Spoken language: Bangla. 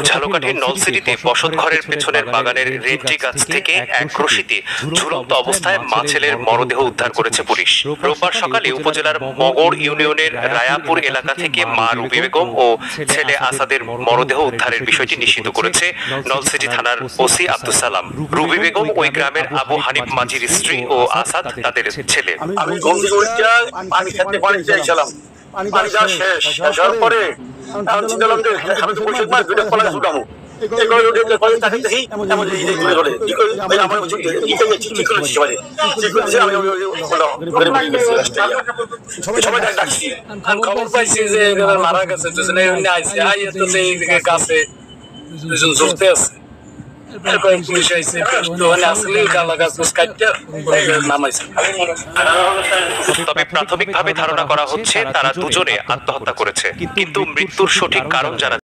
ঝালকাঠির নলসিটিতে বসতঘরের পেছনের বাগানের রেড্ডি গাছ থেকে এক রশিতে ঝুলন্ত অবস্থায় মা ছেলের মরদেহ উদ্ধার করেছে পুলিশ। রোববার সকালে উপজেলার মগড় ইউনিয়নের রায়াপুর এলাকা থেকে মা রুবি বেগম ও ছেলে আসাদের মরদেহ উদ্ধারের বিষয়টি নিশ্চিত করেছে নলসিটি থানার ওসি আব্দুল সালাম। রুবি বেগম ওই গ্রামের আবু হানিফ মাঝির স্ত্রী ও আসাদ তাদের ছেলে। আমি ঘুম থেকে উঠে পানি খেতে পানি চাইছিলাম, পানি যাওয়া শেষ হওয়ার পরে আমি চিন্তা করলাম যে আমি তো বসে মাছ দুটো কলা শুকাবো খবর পাইছি যে মারা গেছে, দুজনে গাছে দুজন ঝুলতে আছে। পুলিশ আইসে আসলে গালা গাছ কাটতে নামাইছে। তবে প্রাথমিকভাবে ধারণা করা হচ্ছে তারা দুজনে আত্মহত্যা করেছে, কিন্তু মৃত্যুর সঠিক কারণ জানা